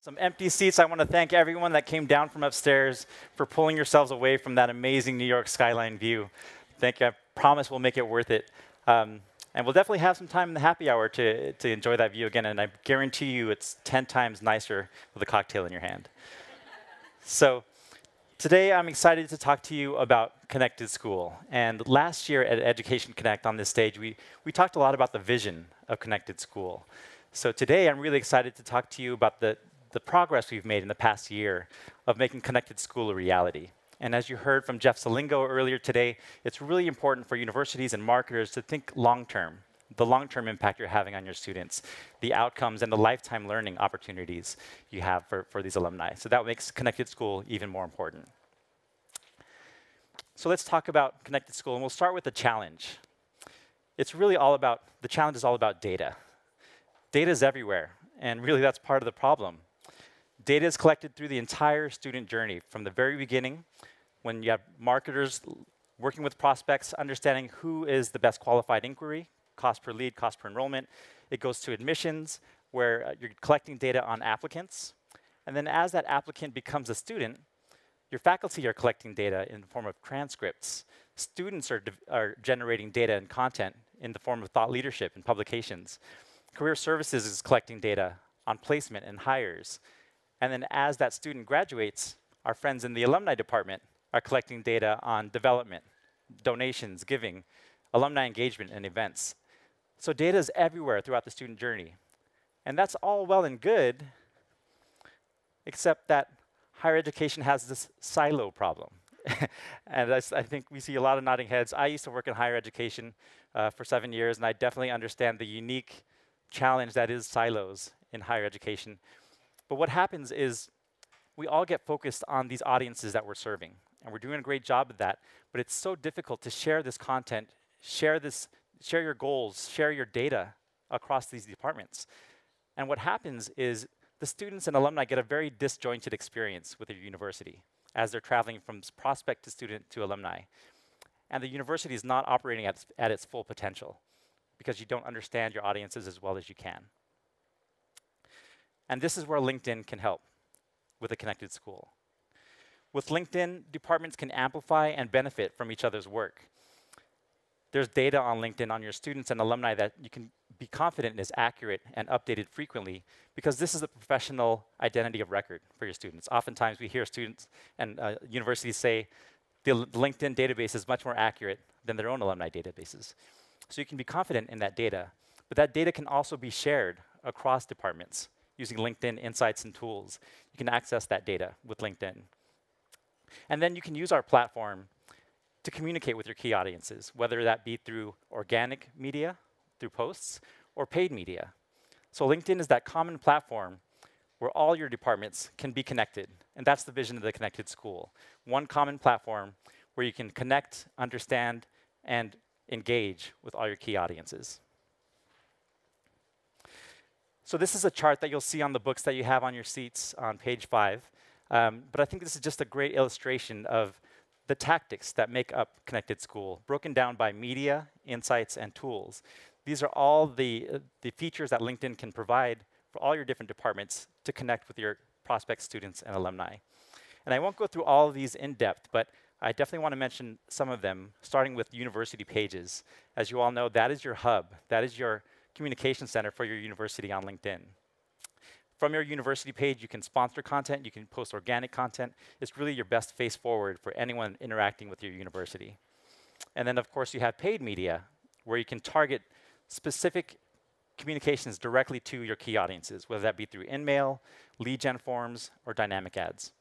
Some empty seats. I want to thank everyone that came down from upstairs for pulling yourselves away from that amazing New York skyline view. Thank you. I promise we'll make it worth it. And we'll definitely have some time in the happy hour to enjoy that view again, and I guarantee you it's 10 times nicer with a cocktail in your hand. So today I'm excited to talk to you about Connected School. And last year at Education Connect on this stage, we talked a lot about the vision of Connected School. So today I'm really excited to talk to you about the progress we've made in the past year of making Connected School a reality. And as you heard from Jeff Salingo earlier today, it's really important for universities and marketers to think long-term, the long-term impact you're having on your students, the outcomes and the lifetime learning opportunities you have for these alumni. So that makes Connected School even more important. So let's talk about Connected School, and we'll start with the challenge. It's really all about, the challenge is all about data. Data is everywhere, and really that's part of the problem. Data is collected through the entire student journey, from the very beginning, when you have marketers working with prospects, understanding who is the best qualified inquiry, cost per lead, cost per enrollment. It goes to admissions, where you're collecting data on applicants. And then as that applicant becomes a student, your faculty are collecting data in the form of transcripts. Students are generating data and content in the form of thought leadership and publications. Career Services is collecting data on placement and hires. And then as that student graduates, our friends in the alumni department are collecting data on development, donations, giving, alumni engagement, and events. So data is everywhere throughout the student journey. And that's all well and good, except that higher education has this silo problem. And I think we see a lot of nodding heads. I used to work in higher education for 7 years, and I definitely understand the unique challenge that is silos in higher education. But what happens is we all get focused on these audiences that we're serving, and we're doing a great job of that, but it's so difficult to share this content, share your goals, share your data across these departments. And what happens is the students and alumni get a very disjointed experience with your university as they're traveling from prospect to student to alumni. And the university is not operating at its full potential because you don't understand your audiences as well as you can. And this is where LinkedIn can help with a Connected School. With LinkedIn, departments can amplify and benefit from each other's work. There's data on LinkedIn on your students and alumni that you can be confident is accurate and updated frequently, because this is the professional identity of record for your students. Oftentimes we hear students and universities say the LinkedIn database is much more accurate than their own alumni databases. So you can be confident in that data, but that data can also be shared across departments using LinkedIn insights and tools. You can access that data with LinkedIn. And then you can use our platform to communicate with your key audiences, whether that be through organic media, through posts, or paid media. So LinkedIn is that common platform where all your departments can be connected. And that's the vision of the Connected School. One common platform where you can connect, understand, and engage with all your key audiences. So this is a chart that you'll see on the books that you have on your seats on page 5. But I think this is just a great illustration of the tactics that make up Connected School, broken down by media, insights, and tools. These are all the features that LinkedIn can provide for all your different departments to connect with your prospect students and alumni. And I won't go through all of these in depth, but I definitely want to mention some of them, starting with university pages. As you all know, that is your hub. That is your communication center for your university on LinkedIn. From your university page, you can sponsor content, you can post organic content. It's really your best face forward for anyone interacting with your university. And then, of course, you have paid media, where you can target specific communications directly to your key audiences, whether that be through InMail, lead gen forms, or dynamic ads.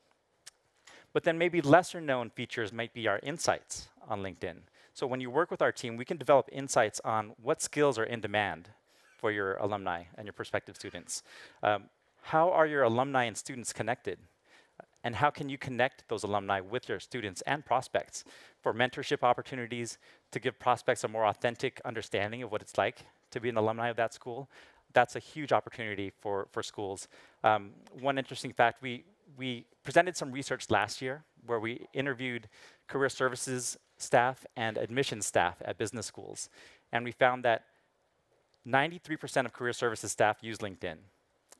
But then maybe lesser known features might be our insights on LinkedIn. So when you work with our team, we can develop insights on what skills are in demand for your alumni and your prospective students. How are your alumni and students connected? And how can you connect those alumni with your students and prospects for mentorship opportunities, to give prospects a more authentic understanding of what it's like to be an alumni of that school? That's a huge opportunity for schools. One interesting fact, we presented some research last year where we interviewed career services staff and admissions staff at business schools. And we found that 93% of career services staff use LinkedIn.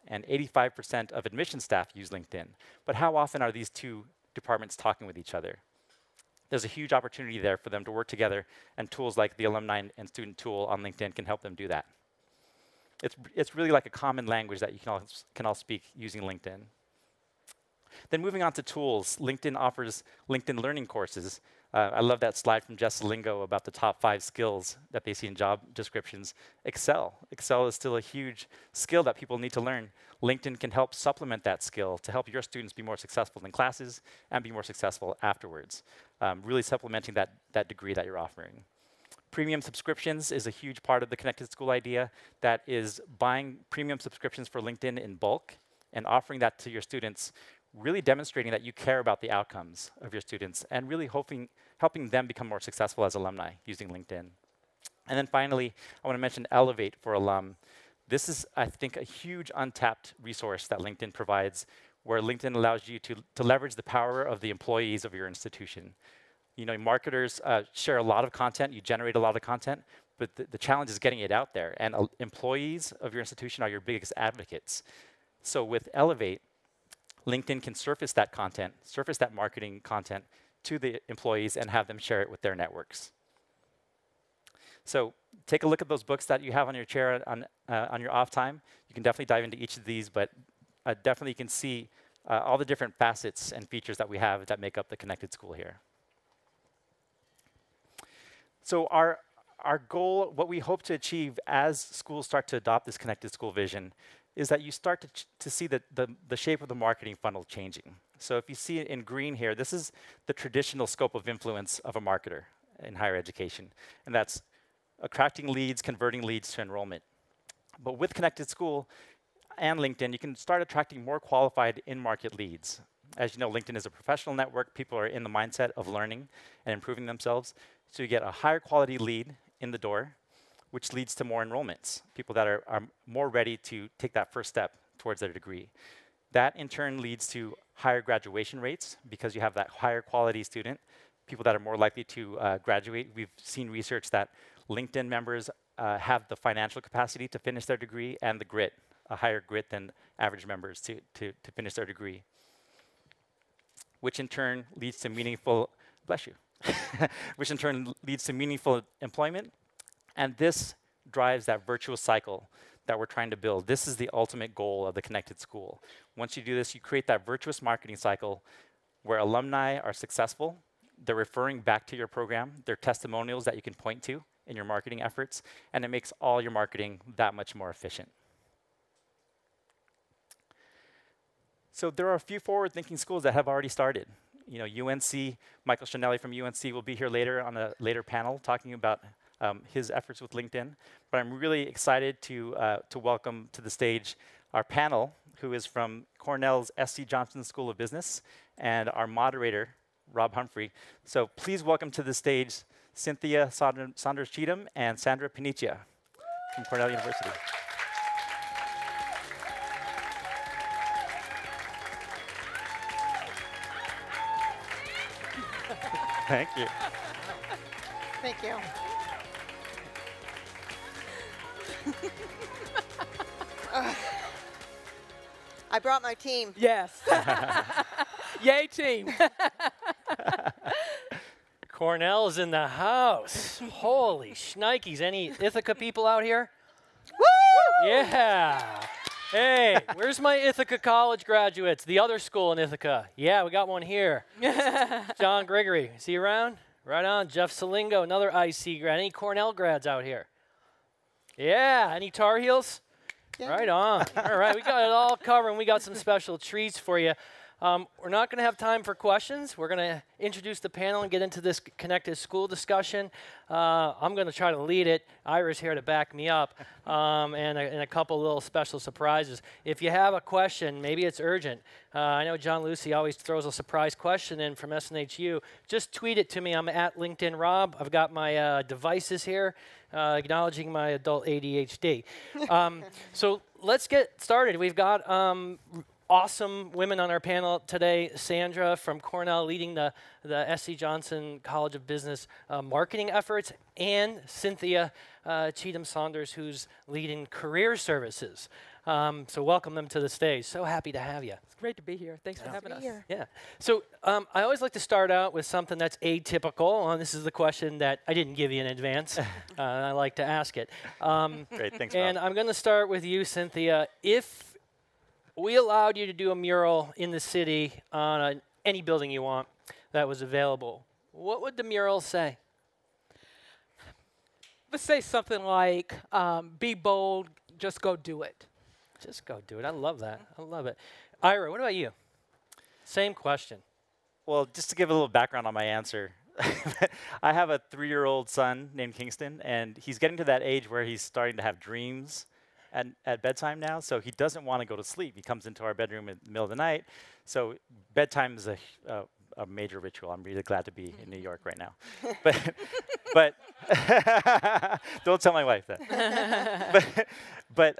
and 85% of admission staff use LinkedIn. But how often are these two departments talking with each other? There's a huge opportunity there for them to work together, and tools like the alumni and student tool on LinkedIn can help them do that. It's really like a common language that you can all speak using LinkedIn. Then moving on to tools, LinkedIn offers LinkedIn learning courses. I love that slide from Jess Lingo about the top 5 skills that they see in job descriptions. Excel. Excel is still a huge skill that people need to learn. LinkedIn can help supplement that skill to help your students be more successful in classes and be more successful afterwards, really supplementing that degree that you're offering. Premium subscriptions is a huge part of the Connected School idea. That is buying premium subscriptions for LinkedIn in bulk and offering that to your students, really demonstrating that you care about the outcomes of your students and really helping them become more successful as alumni using LinkedIn. And then finally, I want to mention Elevate for alum. This is, I think, a huge untapped resource that LinkedIn provides, where LinkedIn allows you to leverage the power of the employees of your institution. You know, marketers share a lot of content, you generate a lot of content, but the challenge is getting it out there. And employees of your institution are your biggest advocates. So with Elevate, LinkedIn can surface that content, surface that marketing content to the employees and have them share it with their networks. So take a look at those books that you have on your chair on your off time. You can definitely dive into each of these, but definitely you can see all the different facets and features that we have that make up the Connected School here. So our goal, what we hope to achieve as schools start to adopt this Connected School vision, is that you start to see the shape of the marketing funnel changing. So if you see it in green here, this is the traditional scope of influence of a marketer in higher education. And that's attracting leads, converting leads to enrollment. But with Connected School and LinkedIn, you can start attracting more qualified in-market leads. As you know, LinkedIn is a professional network. People are in the mindset of learning and improving themselves. So you get a higher quality lead in the door, which leads to more enrollments, people that are more ready to take that first step towards their degree. That in turn leads to higher graduation rates because you have that higher quality student, people that are more likely to graduate. We've seen research that LinkedIn members have the financial capacity to finish their degree and the grit, a higher grit than average members to finish their degree, which in turn leads to meaningful, bless you, which in turn leads to meaningful employment. And this drives that virtuous cycle that we're trying to build. This is the ultimate goal of the Connected School. Once you do this, you create that virtuous marketing cycle where alumni are successful. They're referring back to your program. They're testimonials that you can point to in your marketing efforts, and it makes all your marketing that much more efficient. So there are a few forward-thinking schools that have already started. You know, UNC, Michael Chanelli from UNC will be here later on a later panel talking about his efforts with LinkedIn. But I'm really excited to welcome to the stage our panel, who is from Cornell's S.C. Johnson School of Business, and our moderator, Rob Humphrey. So please welcome to the stage Cynthia Saunders-Cheatham and Sandra Paniccia from Cornell University. Thank you. Thank you. I brought my team. Yes. Yay, team. Cornell is in the house. Holy shnikes. Any Ithaca people out here? Woo! Yeah. Hey, where's my Ithaca College graduates? The other school in Ithaca. Yeah, we got one here. John Gregory. Is he around? Right on. Jeff Salingo, another IC grad. Any Cornell grads out here? Yeah. Any Tar Heels? Yeah. Right on. All right, we got it all covered, and we got some special treats for you. We're not going to have time for questions. We're going to introduce the panel and get into this Connected School discussion. I'm going to try to lead it. Ira's here to back me up, and a couple little special surprises. If you have a question, maybe it's urgent. I know John Lucy always throws a surprise question in from SNHU. Just tweet it to me. I'm at LinkedIn Rob. I've got my devices here, acknowledging my adult ADHD. So let's get started. We've got awesome women on our panel today. Sandra from Cornell leading the S.C. Johnson College of Business marketing efforts, and Cynthia Cheatham Saunders, who's leading career services. So welcome them to the stage. So happy to have you. It's great to be here. Thanks for having us. Yeah. So I always like to start out with something that's atypical. This is the question that I didn't give you in advance. I like to ask it. Great, thanks, And Rob. I'm going to start with you, Cynthia. If we allowed you to do a mural in the city on any building you want that was available, what would the mural say? Let's say something like, be bold, just go do it. Just go do it. I love that. I love it. Ira, what about you? Same question. Well, just to give a little background on my answer, I have a 3-year-old son named Kingston, and he's getting to that age where he's starting to have dreams at bedtime now, so he doesn't want to go to sleep. He comes into our bedroom in the middle of the night, so bedtime is a major ritual. I'm really glad to be in New York right now. but don't tell my wife that. but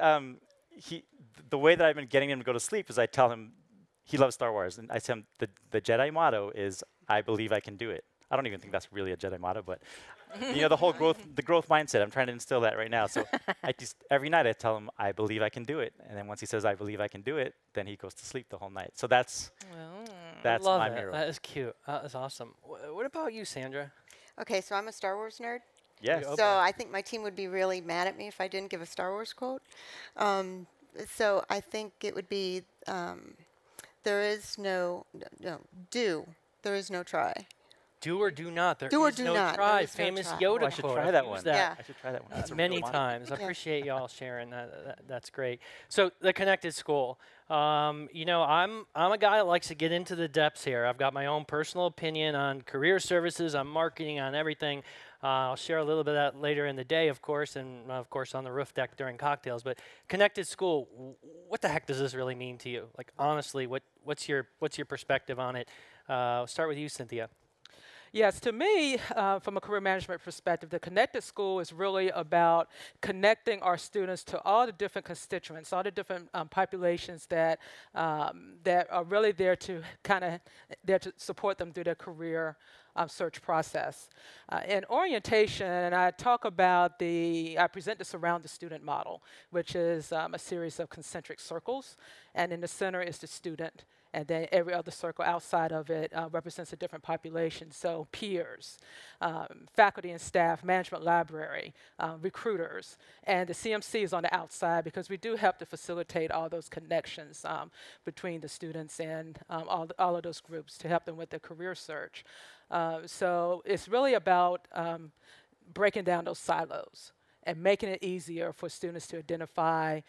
the way that I've been getting him to go to sleep is I tell him he loves Star Wars, and I tell him the Jedi motto is "I believe I can do it." I don't even think that's really a Jedi motto, but the whole growth mindset. I'm trying to instill that right now. So every night I tell him I believe I can do it, and then once he says I believe I can do it, then he goes to sleep the whole night. So that's love my it. mural. That is cute. That is awesome. What about you, Sandra? Okay, so I'm a Star Wars nerd. Yes. So I think my team would be really mad at me if I didn't give a Star Wars quote. So I think it would be, there is no try. Do or do not. There Do or is do no not. try. There is no Famous try. Yoda I should quote. try I've that used one. that Yeah. I should try that one. That's a many good one. times. I Okay. appreciate y'all sharing that. That's great. So the connected school. I'm a guy that likes to get into the depths here. I've got my own personal opinion on career services, on marketing, on everything. I'll share a little bit of that later in the day, of course, and of course on the roof deck during cocktails. But connected school, what the heck does this really mean to you? Like honestly, what's your perspective on it? I'll start with you, Cynthia. Yes, to me, from a career management perspective, the connected school is really about connecting our students to all the different constituents, all the different populations that are really there to support them through their career search process. In orientation, I talk about I present the surround the student model, which is a series of concentric circles, and in the center is the student. And then every other circle outside of it represents a different population. So peers, faculty and staff, management library, recruiters. And the CMC is on the outside because we do have to facilitate all those connections between the students and all of those groups to help them with their career search. So it's really about breaking down those silos and making it easier for students to identify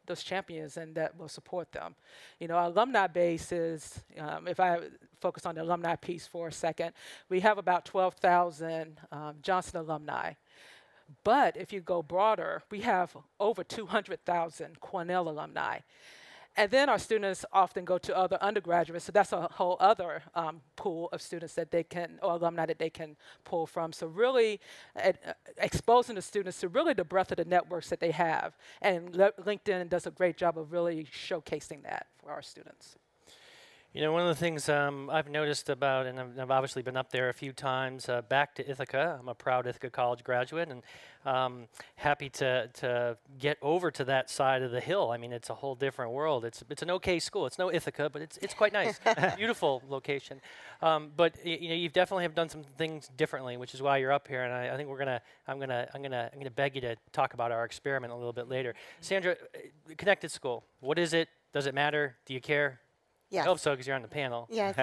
those champions and that will support them. Our alumni base is, if I focus on the alumni piece for a second, we have about 12,000 Johnson alumni. But if you go broader, we have over 200,000 Cornell alumni. And then our students often go to other undergraduates, so that's a whole other pool of students that they can, or alumni that they can pull from. So really exposing the students to really the breadth of the networks that they have. And LinkedIn does a great job of really showcasing that for our students. One of the things I've noticed about, and I've obviously been up there a few times, back to Ithaca. I'm a proud Ithaca College graduate, and happy to get over to that side of the hill. I mean, it's a whole different world. It's an okay school. It's no Ithaca, but it's quite nice. Beautiful location. But you've definitely have done some things differently, which is why you're up here. And I think I'm gonna beg you to talk about our experiment a little bit later. Sandra, connected school. What is it? Does it matter? Do you care? Yes. I hope so, because you're on the panel. Yes.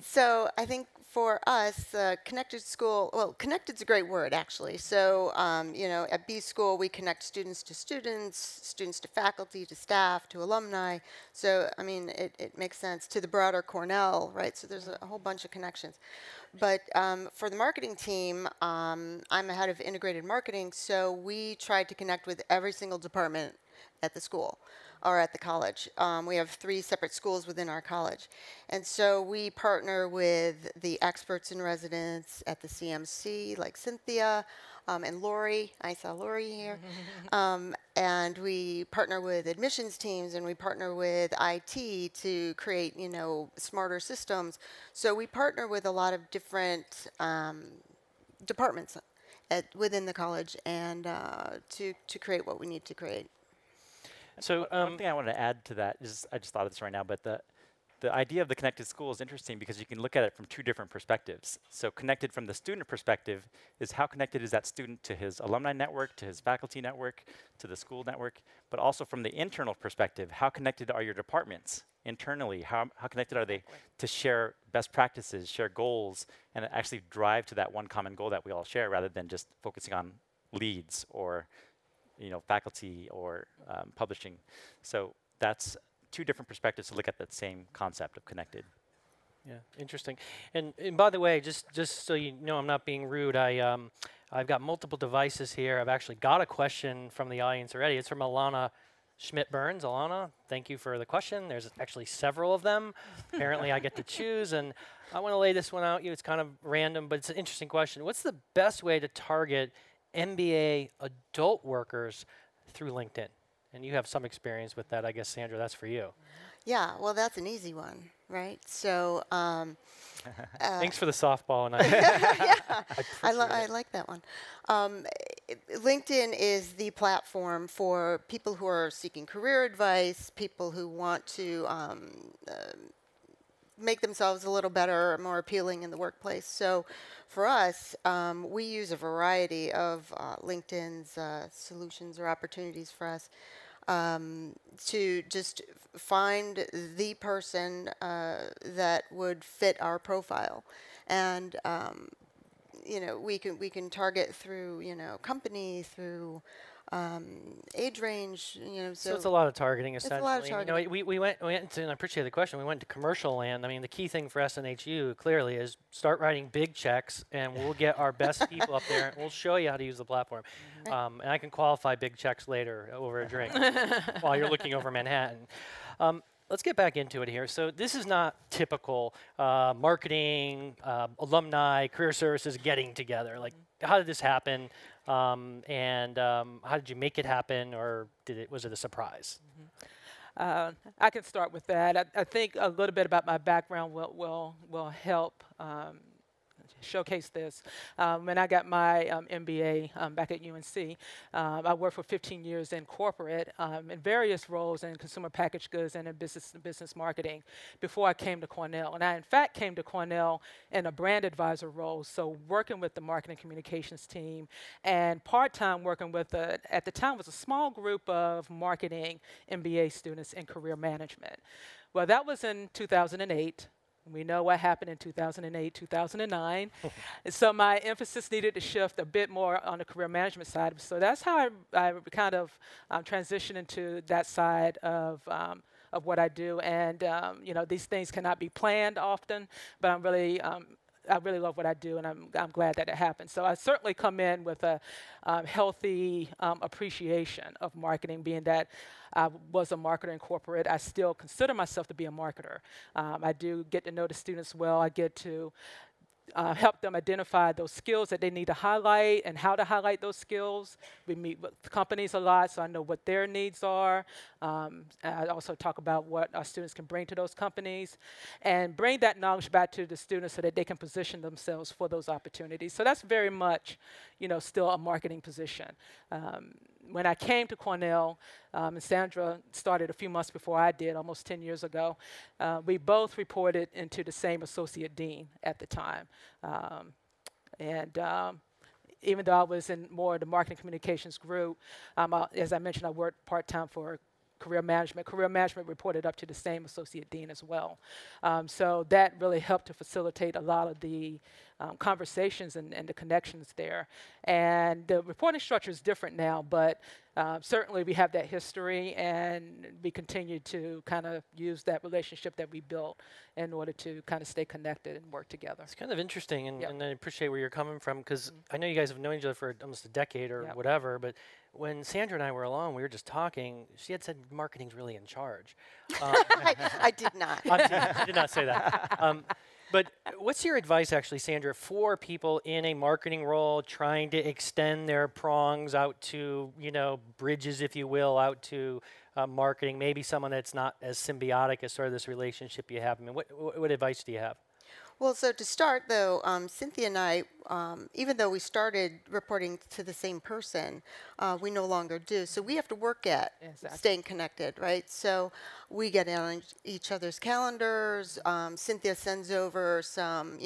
So I think for us, connected school, well, connected's a great word, actually. So, at B School, we connect students to students, students to faculty, to staff, to alumni. So, I mean, it makes sense to the broader Cornell, right? So there's a whole bunch of connections. But for the marketing team, I'm a head of integrated marketing, so we tried to connect with every single department at the school or at the college. We have 3 separate schools within our college. And so we partner with the experts in residence at the CMC, like Cynthia and Lori. I saw Lori here. And we partner with admissions teams, and we partner with IT to create, smarter systems. So we partner with a lot of different departments within the college and to create what we need to create. So one thing I want to add to that is, I just thought of this right now, but the idea of the connected school is interesting because you can look at it from two different perspectives. So connected from the student perspective is how connected is that student to his alumni network, to his faculty network, to the school network, but also from the internal perspective, how connected are your departments internally? How connected are they to share best practices, share goals, and actually drive to that one common goal that we all share rather than just focusing on leads or faculty or publishing. So that's two different perspectives to look at that same concept of connected. Yeah, interesting. And by the way, just so you know, I'm not being rude. I've got multiple devices here. I've actually got a question from the audience already. It's from Alana Schmidt-Burns. Alana, thank you for the question. There's actually several of them. Apparently, I get to choose, and I want to lay this one out. It's kind of random, but it's an interesting question. What's the best way to target MBA adult workers through LinkedIn? And you have some experience with that, I guess, Sandra, that's for you. Yeah, well, that's an easy one, right? So, thanks for the softball. And I like that one. LinkedIn is the platform for people who are seeking career advice, people who want to make themselves a little better, more appealing in the workplace. So for us, we use a variety of LinkedIn's solutions or opportunities for us to just find the person that would fit our profile. And we can target through company, through age range. So it's a lot of targeting, essentially. It's a lot of targeting. We went into, and I appreciate the question, we went to commercial land. I mean, the key thing for SNHU clearly is start writing big checks, and we'll get our best people up there, and we'll show you how to use the platform. And I can qualify big checks later over a drink while you're looking over Manhattan. Let's get back into it here. So this is not typical marketing, alumni, career services getting together. Like, how did this happen? And how did you make it happen, or was it a surprise? I can start with that. I think a little bit about my background will help showcase this. When I got my MBA back at UNC, I worked for 15 years in corporate in various roles in consumer packaged goods and in business marketing before I came to Cornell. And I, in fact, came to Cornell in a brand advisor role, so working with the marketing communications team and part-time working with, at the time, was a small group of marketing MBA students in career management. Well, that was in 2008. We know what happened in 2008, 2009. So my emphasis needed to shift a bit more on the career management side. So that's how I kind of transitioned into that side of what I do. And these things cannot be planned often, but I really love what I do, and I'm glad that it happened. So I certainly come in with a healthy appreciation of marketing, being that I was a marketer in corporate. I still consider myself to be a marketer. I do get to know the students well. I get to help them identify those skills that they need to highlight and how to highlight those skills. We meet with companies a lot, so I know what their needs are. I also talk about what our students can bring to those companies and bring that knowledge back to the students so that they can position themselves for those opportunities. So that's very much, still a marketing position. When I came to Cornell, and Sandra started a few months before I did, almost 10 years ago, we both reported into the same associate dean at the time. Even though I was in more of the marketing communications group, as I mentioned, I worked part-time for career management. Career management reported up to the same associate dean as well. So that really helped to facilitate a lot of the conversations and the connections there. And the reporting structure is different now, but certainly we have that history, and we continue to kind of use that relationship that we built in order to kind of stay connected and work together. It's kind of interesting, and I appreciate where you're coming from, because I know you guys have known each other for almost a decade or whatever, but when Sandra and I were alone, we were just talking, she had said marketing's really in charge. I did not. I did not say that. But what's your advice, actually, Sandra, for people in a marketing role trying to extend their prongs out to, bridges, if you will, out to marketing, maybe someone that's not as symbiotic as sort of this relationship you have? I mean, what advice do you have? Well, so to start, though, Cynthia and I, even though we started reporting to the same person, we no longer do. So we have to work at staying connected, right? So we get in on each other's calendars. Cynthia sends over some,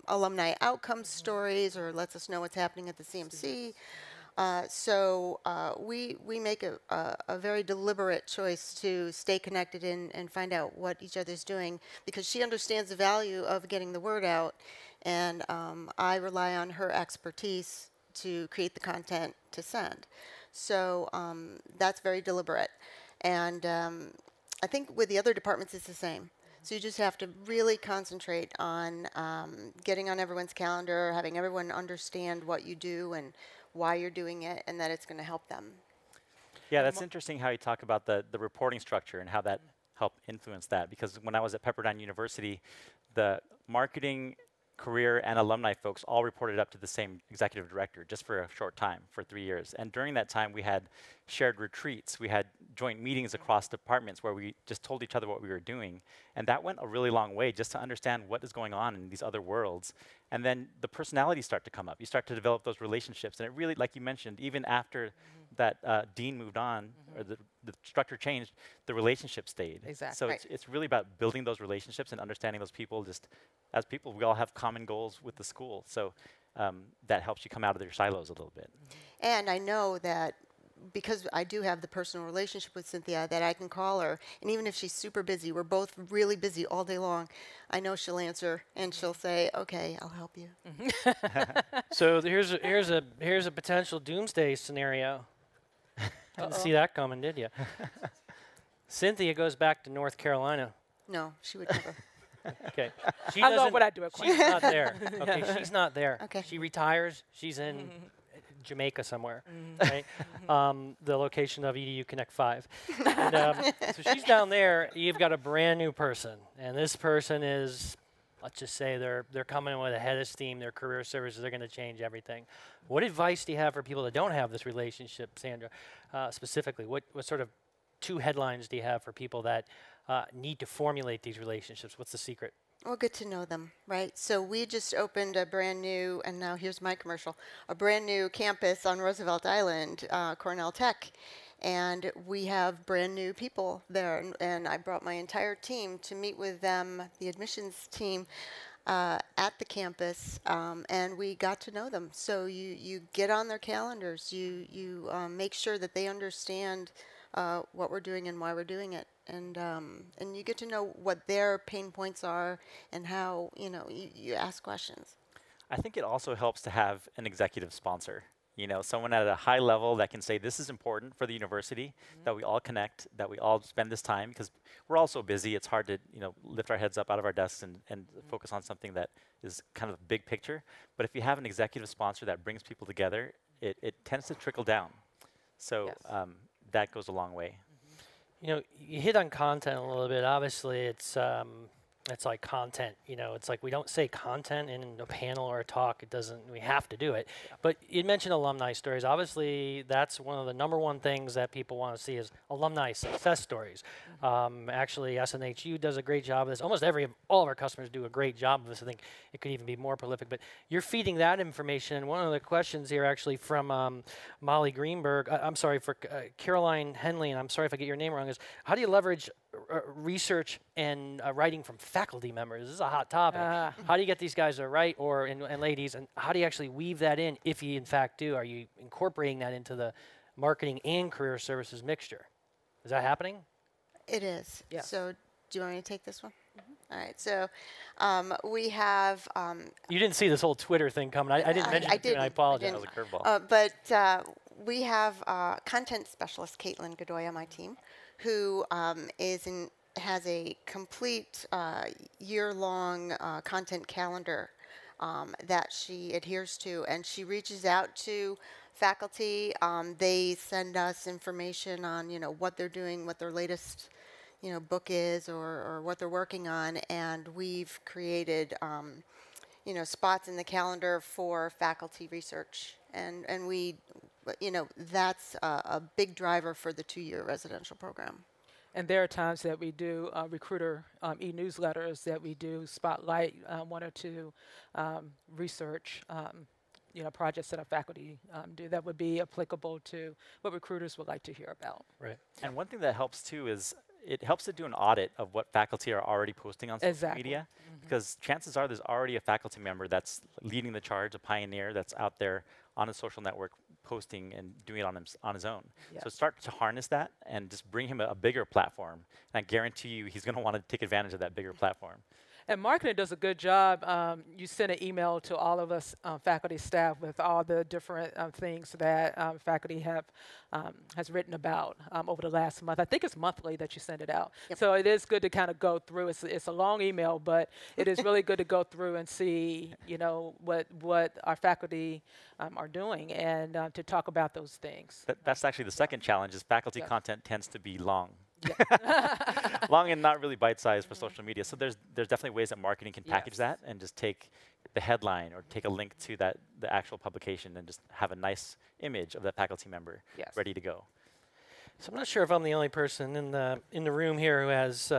alumni outcome stories or lets us know what's happening at the CMC. So we make a very deliberate choice to stay connected and find out what each other's doing, because she understands the value of getting the word out, and I rely on her expertise to create the content to send. So that's very deliberate. And I think with the other departments it's the same. So you just have to really concentrate on getting on everyone's calendar, having everyone understand what you do and why you're doing it, and that it's going to help them. Yeah, that's interesting how you talk about the reporting structure and how that helped influence that. Because when I was at Pepperdine University, the marketing, career, and alumni folks all reported up to the same executive director just for a short time, for 3 years. And during that time, we had shared retreats. We had joint meetings across departments where we just told each other what we were doing. And that went a really long way just to understand what is going on in these other worlds. And then the personalities start to come up. You start to develop those relationships. And it really, like you mentioned, even after that dean moved on, or the structure changed, the relationship stayed. Exactly. So it's really about building those relationships and understanding those people. Just as people, we all have common goals with the school. So that helps you come out of your silos a little bit. And I know that because I do have the personal relationship with Cynthia, that I can call her, and even if she's super busy, we're both really busy all day long, I know she'll answer and she'll say, "Okay, I'll help you." So here's a potential doomsday scenario. Didn't see that coming, did you? Cynthia goes back to North Carolina. No, she would never. Okay. I love what I do at She's not there. Okay, she's not there. Okay. She retires. She's in Jamaica somewhere, right? The location of EDU Connect 5. And, so she's down there. You've got a brand new person, and this person is, let's just say they're coming with a head of steam. Their career services are going to change everything. What advice do you have for people that don't have this relationship, Sandra? Specifically, what sort of 2 headlines do you have for people that need to formulate these relationships? What's the secret? Well, get to know them, right? So we just opened a brand new, and now here's my commercial, a brand new campus on Roosevelt Island, Cornell Tech. And we have brand new people there. And I brought my entire team to meet with them, the admissions team, at the campus, and we got to know them. So you get on their calendars, you make sure that they understand what we're doing and why we're doing it. And you get to know what their pain points are and how, you ask questions. I think it also helps to have an executive sponsor. Someone at a high level that can say, this is important for the university, that we all connect, that we all spend this time, because we're all so busy, it's hard to, lift our heads up out of our desks and focus on something that is kind of a big picture. But if you have an executive sponsor that brings people together, it tends to trickle down. So that goes a long way. You hit on content a little bit. Obviously, it's like content. It's like we don't say content in a panel or a talk. It doesn't. We have to do it. Yeah. But you mentioned alumni stories. Obviously, that's one of the #1 things that people want to see is alumni success stories. Actually, SNHU does a great job of this. Almost all of our customers do a great job of this. I think it could even be more prolific. But you're feeding that information. And one of the questions here, actually, from Molly Greenberg. I'm sorry, for Caroline Henley, and I'm sorry if I get your name wrong. Is how do you leverage research and writing from faculty members? This is a hot topic. How do you get these guys to write, and ladies, and how do you actually weave that in, if you in fact do? Are you incorporating that into the marketing and career services mixture? Is that happening? It is. Yeah. So do you want me to take this one? All right. So we have... you didn't see this whole Twitter thing coming. I didn't mention it, and I apologize. That was a curveball. But we have content specialist Caitlin Godoy on my team, who has a complete year-long content calendar that she adheres to, and she reaches out to faculty. They send us information on what they're doing, what their latest book is, or what they're working on, and we've created spots in the calendar for faculty research, and we that's a big driver for the 2-year residential program. And there are times that we do recruiter e-newsletters, that we do spotlight one or two research projects that our faculty do that would be applicable to what recruiters would like to hear about. Right. And one thing that helps too is it helps to do an audit of what faculty are already posting on social media, because chances are there's already a faculty member that's leading the charge, a pioneer that's out there on a social network posting and doing it on his own. So start to harness that and just bring him a bigger platform. And I guarantee you he's going to want to take advantage of that bigger platform. And marketing does a good job. You send an email to all of us faculty staff with all the different things that faculty has written about over the last month. I think it's monthly that you send it out. Yep. So it is good to kind of go through. It's a long email, but it is really good to go through and see, what our faculty are doing and to talk about those things. That's actually the second challenge is faculty content tends to be long. Long and not really bite-sized for social media. So there's definitely ways that marketing can package that and just take the headline or take a link to the actual publication and just have a nice image of that faculty member ready to go. So I'm not sure if I'm the only person in the room here who has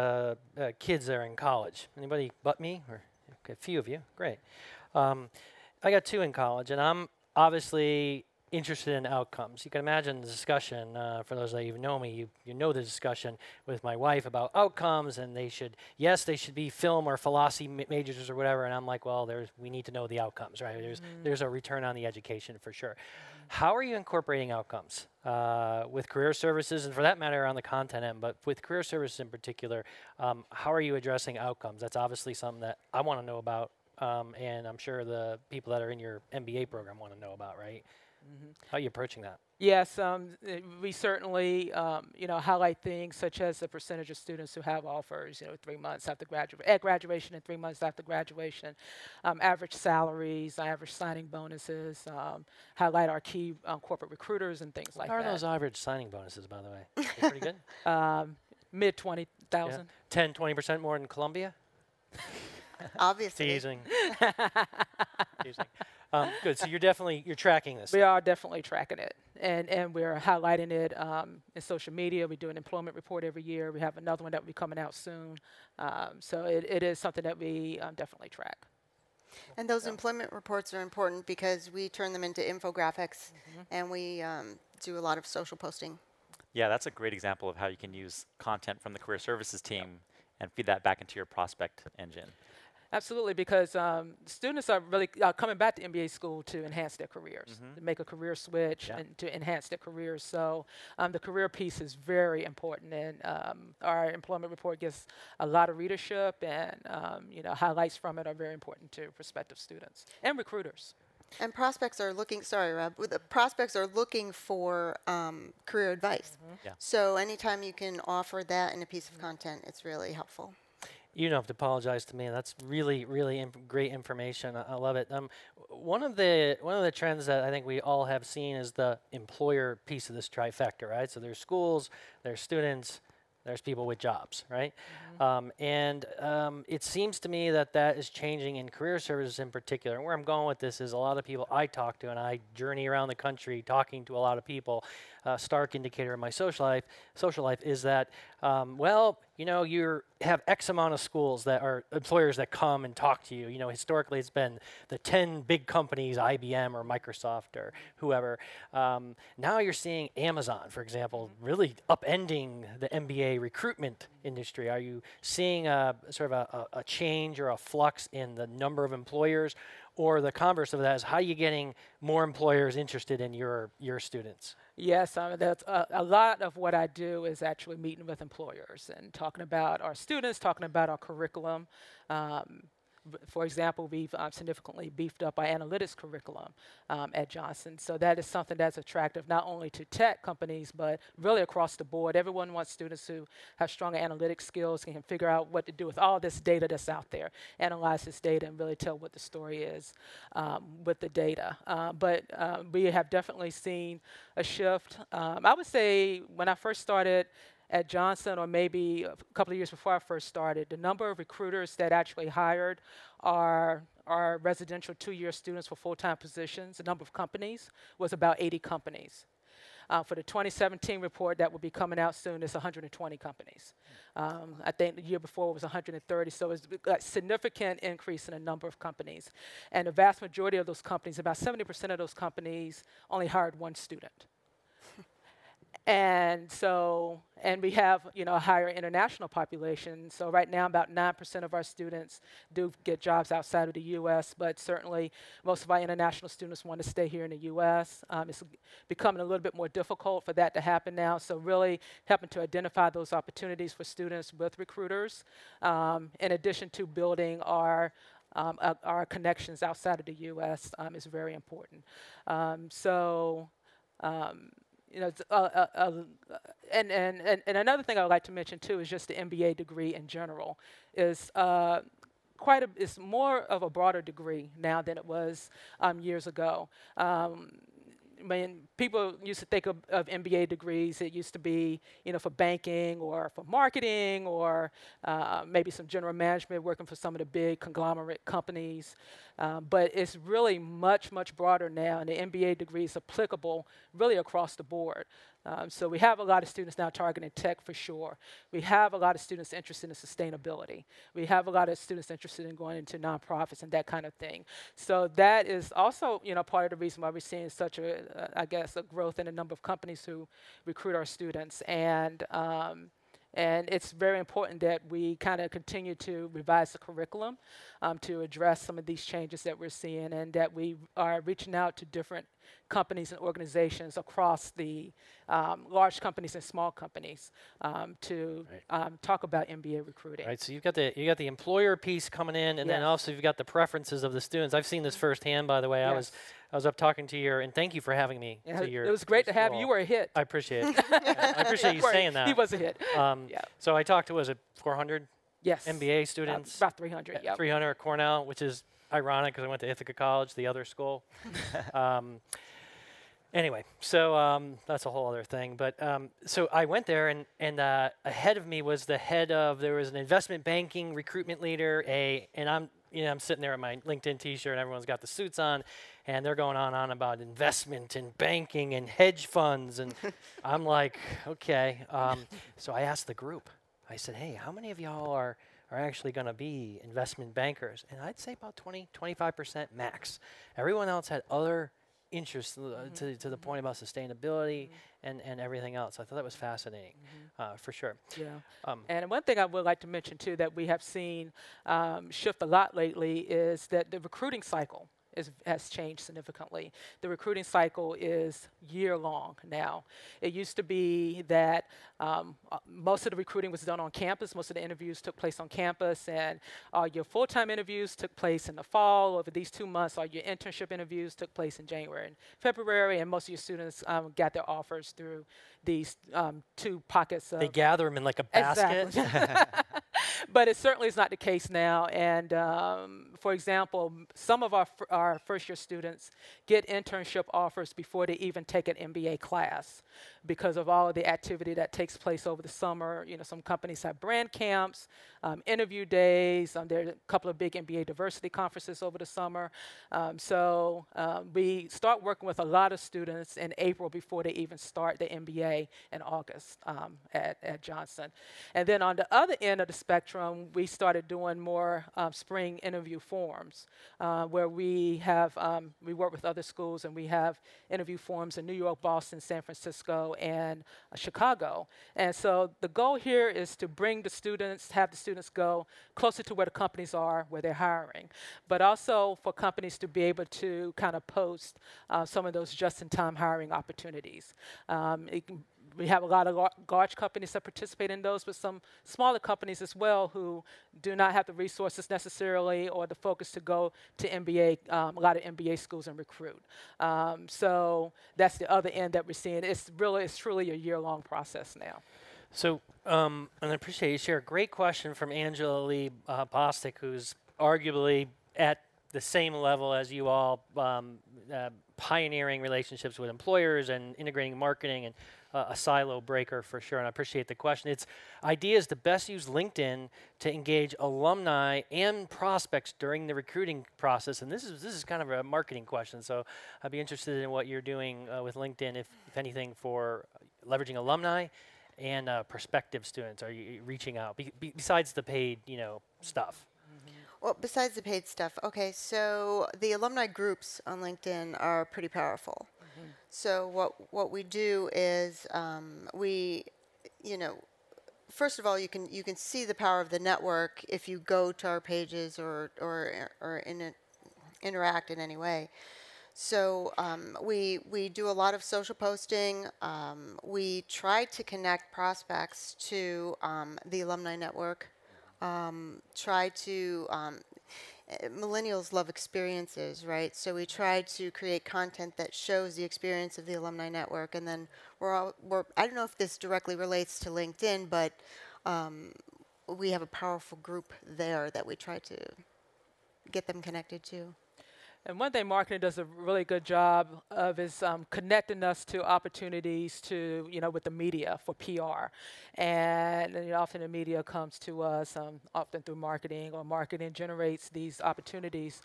kids that are in college. Anybody but me? Or a few of you? Great. I got 2 in college, and I'm obviously interested in outcomes. You can imagine the discussion, for those that even know me, you know the discussion with my wife about outcomes, and they should be film or philosophy majors or whatever, and I'm like, well, we need to know the outcomes, right? There's a return on the education for sure. How are you incorporating outcomes with career services, and for that matter on the content end, but with career services in particular, how are you addressing outcomes? That's obviously something that I want to know about, and I'm sure the people that are in your MBA program want to know about, right? How are you approaching that? Yes, we certainly, highlight things such as the percentage of students who have offers, 3 months after graduation and 3 months after graduation, average salaries, average signing bonuses, highlight our key corporate recruiters and things like that. How are those average signing bonuses, by the way? They're pretty good? Mid 20,000. 10, 20% more than Columbia? Obviously. Teasing. Teasing. Good. So you're tracking this. We are definitely tracking it, and we're highlighting it in social media. We do an employment report every year. We have another one that will be coming out soon. So it is something that we definitely track. And those employment reports are important because we turn them into infographics, and we do a lot of social posting. Yeah, that's a great example of how you can use content from the career services team and feed that back into your prospect engine. Absolutely, because students are really coming back to MBA school to enhance their careers, to make a career switch and to enhance their careers. So the career piece is very important, and our employment report gets a lot of readership, and highlights from it are very important to prospective students and recruiters. And prospects are looking, the prospects are looking for career advice. So anytime you can offer that in a piece of content, it's really helpful. You don't have to apologize to me. That's really, really great information. I love it. One of the trends that I think we all have seen is the employer piece of this trifecta, right? So there's schools, there's students, there's people with jobs, right? It seems to me that is changing in career services in particular. And where I'm going with this is a lot of people I talk to, and I journey around the country talking to a lot of people. Stark indicator of my social life is that, you have X amount of schools that are employers that come and talk to you. Historically it's been the 10 big companies, IBM or Microsoft or whoever. Now you're seeing Amazon, for example, really upending the MBA recruitment industry. Are you seeing a change or a flux in the number of employers, or the converse of that is how are you getting more employers interested in your students? Yes, that's a lot of what I do is actually meeting with employers and talking about our students, talking about our curriculum. For example, we've significantly beefed up our analytics curriculum at Johnson. So that is something that's attractive not only to tech companies, but really across the board. Everyone wants students who have strong analytics skills and can figure out what to do with all this data that's out there, analyze this data and really tell what the story is with the data. But we have definitely seen a shift. I would say when I first started at Johnson, or maybe a couple of years before I first started, the number of recruiters that actually hired our residential 2-year students for full-time positions, the number of companies was about 80 companies. For the 2017 report that will be coming out soon, it's 120 companies. I think the year before it was 130, so it's a significant increase in the number of companies. And the vast majority of those companies, about 70% of those companies, only hired one student. And so, and we have, a higher international population. So right now, about 9% of our students do get jobs outside of the U.S., but certainly most of our international students want to stay here in the U.S. It's becoming a little bit more difficult for that to happen now. So really helping to identify those opportunities for students with recruiters, in addition to building our connections outside of the U.S. Is very important. And another thing I would like to mention too is just the MBA degree in general is it's more of a broader degree now than it was years ago. When people used to think of MBA degrees, it used to be, for banking or for marketing or maybe some general management working for some of the big conglomerate companies. But it's really much, much broader now, and the MBA degree is applicable really across the board. So we have a lot of students now targeting tech for sure. We have a lot of students interested in sustainability. We have a lot of students interested in going into nonprofits and that kind of thing. So that is also, part of the reason why we're seeing such a growth in the number of companies who recruit our students. And it's very important that we kind of continue to revise the curriculum to address some of these changes that we're seeing, and that we are reaching out to different companies and organizations across the large companies and small companies to talk about MBA recruiting. Right. So you got the employer piece coming in, and then also you've got the preferences of the students. I've seen this firsthand, by the way. Yes. I was up talking to and thank you for having me to your. It was great to have you. You were a hit. I appreciate it. I appreciate you saying that. He was a hit. So I talked to, was it 400? Yes. MBA students? About 300, yeah. 300 at Cornell, which is ironic because I went to Ithaca College, the other school. Anyway, so that's a whole other thing. But so I went there, and ahead of me was there was an investment banking recruitment leader, and I'm sitting there in my LinkedIn t-shirt, and everyone's got the suits on, and they're going on about investment and banking and hedge funds, and I'm like, okay. So I asked the group, I said, hey, how many of y'all are actually going to be investment bankers? And I'd say about 20-25% max. Everyone else had other interests to the point about sustainability and everything else. I thought that was fascinating, for sure. Yeah. And one thing I would like to mention too that we have seen shift a lot lately is that the recruiting cycle has changed significantly. The recruiting cycle is year-long now. It used to be that most of the recruiting was done on campus. Most of the interviews took place on campus, and your full-time interviews took place in the fall. Over these 2 months, all your internship interviews took place in January and February, and most of your students got their offers through these 2 pockets. They gather them in like a basket. Exactly. But it certainly is not the case now. And for example, some of our first-year students get internship offers before they even take an MBA class because of all of the activity that takes place over the summer. Some companies have brand camps, interview days. There are a couple of big MBA diversity conferences over the summer. So we start working with a lot of students in April before they even start the MBA in August at Johnson. And then on the other end of the spectrum, we started doing more spring interview forums where we work with other schools, and we have interview forums in New York, Boston, San Francisco, and Chicago. And so the goal here is to bring the students, have the students go closer to where the companies are, where they're hiring, but also for companies to be able to kind of post some of those just-in-time hiring opportunities. We have a lot of large companies that participate in those, but some smaller companies as well who do not have the resources necessarily or the focus to go to MBA, a lot of MBA schools and recruit. So that's the other end that we're seeing. It's truly a year-long process now. So, and I appreciate you share. Great question from Angela Lee Bostic, who's arguably at the same level as you all, pioneering relationships with employers and integrating marketing and a silo breaker for sure. And I appreciate the question. Its idea is to best use LinkedIn to engage alumni and prospects during the recruiting process. And this is kind of a marketing question. So I'd be interested in what you're doing with LinkedIn, if anything, for leveraging alumni and prospective students. Are you reaching out besides the paid, stuff? Well, besides the paid stuff, okay, so the alumni groups on LinkedIn are pretty powerful. So what we do is first of all, you can see the power of the network if you go to our pages or interact in any way. So we do a lot of social posting. We try to connect prospects to the alumni network. Millennials love experiences, right? So we try to create content that shows the experience of the alumni network, and then I don't know if this directly relates to LinkedIn, but we have a powerful group there that we try to get them connected to. And one thing marketing does a really good job of is connecting us to opportunities to, with the media for PR. And often the media comes to us, often through marketing, or marketing generates these opportunities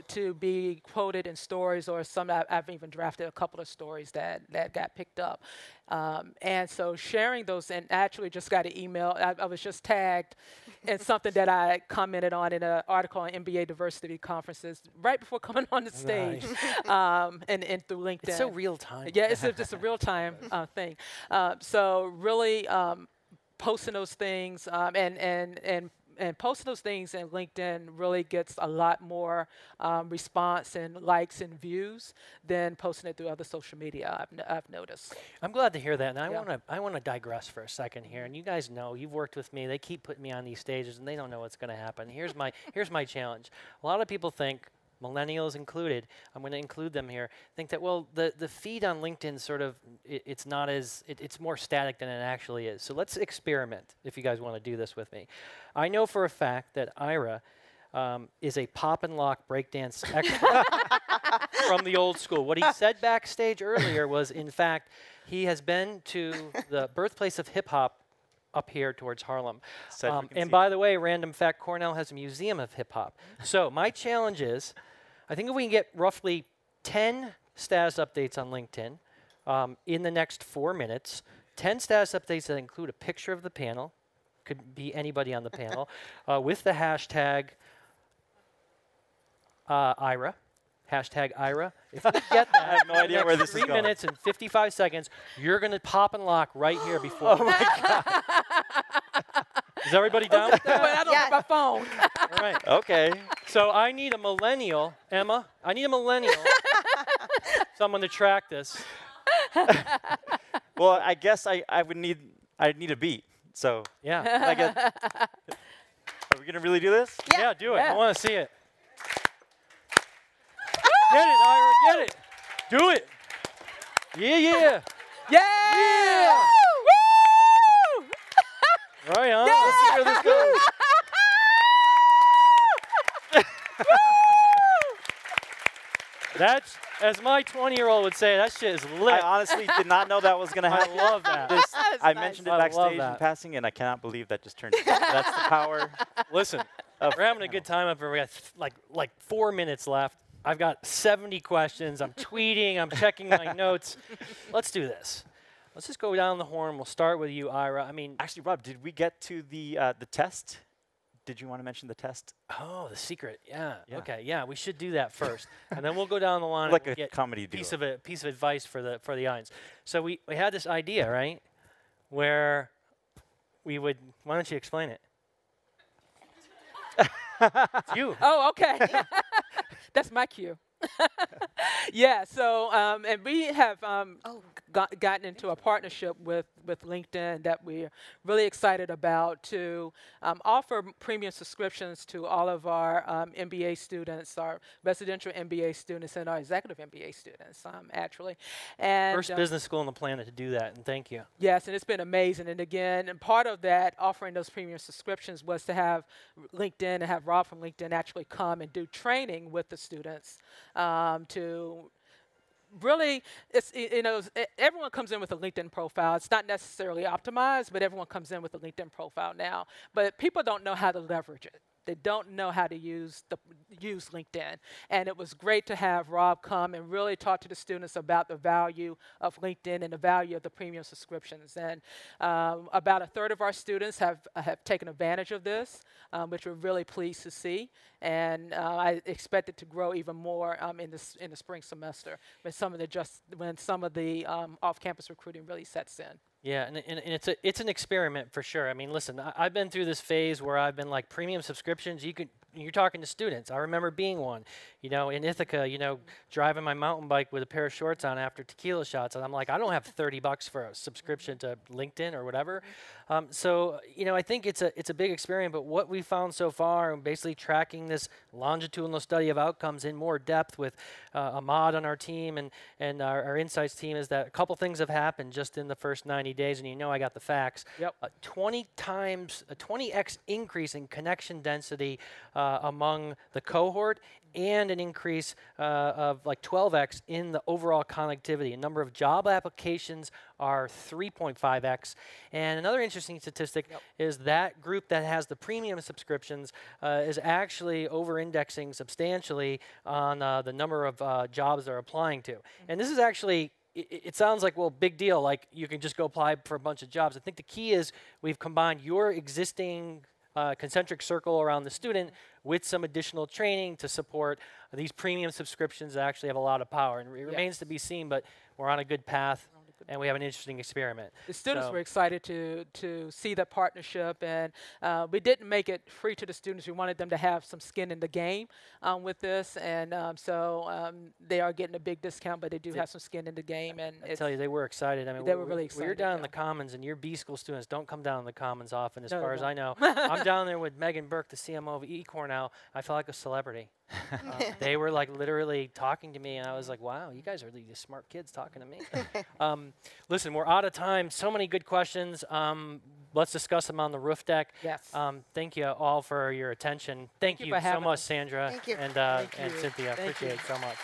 to be quoted in stories, or some I've even drafted a couple of stories that got picked up. And so sharing those, and actually just got an email. I was just tagged in something that I commented on in an article on MBA diversity conferences right before coming on the stage, and through LinkedIn. It's so real time. Yeah, it's just a real time thing. So really posting those things and posting those things in LinkedIn really gets a lot more response and likes and views than posting it through other social media, I've noticed. I'm glad to hear that. And I want to digress for a second here. And you guys know, you've worked with me. They keep putting me on these stages, and they don't know what's going to happen. Here's my challenge. A lot of people think, millennials included, I'm going to include them here, think that, well, the feed on LinkedIn sort of, it's more static than it actually is. So let's experiment, if you guys want to do this with me. I know for a fact that Ira is a pop and lock breakdance expert from the old school. What he said backstage earlier was, in fact, he has been to the birthplace of hip-hop up here towards Harlem. And by the way, random fact, Cornell has a museum of hip-hop. So my challenge is, I think if we can get roughly 10 status updates on LinkedIn in the next 4 minutes, 10 status updates that include a picture of the panel, could be anybody on the panel, with the hashtag Ira. Hashtag Ira. If you get that, I have no idea where this is going. 3 minutes and 55 seconds, you're going to pop and lock right here before. Oh my God. Is everybody down with that? I don't have my phone. All right. Okay. So I need a millennial, Emma. I need a millennial. Someone to track this. Well, I guess I'd need a beat. So yeah. Are we gonna really do this? Yeah, do it. I want to see it. Get it, Ira. Get it. Do it. Yeah, yeah. Yeah. Woo! Right on. Yeah. Let's see where this goes. That's, as my 20-year-old would say, that shit is lit. I honestly did not know that was going to happen. I love that. I mentioned it backstage in passing, and I cannot believe that just turned. That's the power. Listen, we're having a good time up here. We got like 4 minutes left. I've got 70 questions. I'm tweeting. I'm checking my notes. Let's do this. Let's just go down the horn. We'll start with you, Ira. I mean, actually, Rob, did we get to the test? Did you want to mention the test? Oh, the secret. Yeah. Okay. Yeah, we should do that first, and then we'll go down the line. Like and we'll a comedy duo. Piece of advice for the audience. So we had this idea, right, where we would. Why don't you explain it? It's you. Oh, okay. That's my cue. Yeah, so, and we have gotten into a partnership with with LinkedIn that we're really excited about to offer premium subscriptions to all of our MBA students, our residential MBA students, and our executive MBA students, actually. And First business school on the planet to do that, and thank you. yes, and it's been amazing. And again, and part of that, offering those premium subscriptions, was to have LinkedIn and have Rob from LinkedIn actually come and do training with the students to really, everyone comes in with a LinkedIn profile. It's not necessarily optimized, but everyone comes in with a LinkedIn profile now. But people don't know how to leverage it. They don't know how to use LinkedIn. And it was great to have Rob come and really talk to the students about the value of LinkedIn and the value of the premium subscriptions. And about a third of our students have taken advantage of this, which we're really pleased to see. And I expect it to grow even more in the spring semester when some of the off-campus recruiting really sets in. Yeah, and it's an experiment for sure. I mean, listen, I've been through this phase where I've been like, premium subscriptions, you're talking to students. I remember being one, in Ithaca, driving my mountain bike with a pair of shorts on after tequila shots, and I'm like, I don't have $30 for a subscription to LinkedIn or whatever. So, I think it's a big experiment, but what we found so far, and basically tracking this longitudinal study of outcomes in more depth with Ahmad on our team and our insights team, is that a couple things have happened just in the first 90 days, and I got the facts. Yep. A 20x increase in connection density among the cohort, and an increase of like 12x in the overall connectivity. A number of job applications are 3.5x. And another interesting statistic is that group that has the premium subscriptions is actually over-indexing substantially on the number of jobs they're applying to. And this is actually, it sounds like, well, big deal, like you can just go apply for a bunch of jobs. I think the key is we've combined your existing concentric circle around the student with some additional training to support these premium subscriptions that actually have a lot of power. And it remains to be seen, but we're on a good path, and we have an interesting experiment. The students were excited to see the partnership, and we didn't make it free to the students. We wanted them to have some skin in the game with this, and so they are getting a big discount, but they do have some skin in the game. And I tell you, they were excited. I mean, they were really excited. We're down in the Commons, and your B school students don't come down in the Commons often, as far as I know. I'm down there with Megan Burke, the CMO of Cornell. I felt like a celebrity. They were like literally talking to me, and I was like, wow, you guys are really smart kids talking to me. Listen, we're out of time. So many good questions. Let's discuss them on the roof deck. Yes. Thank you all for your attention. Thank you so much, Sandra Thank you. and Cynthia. Appreciate it so much.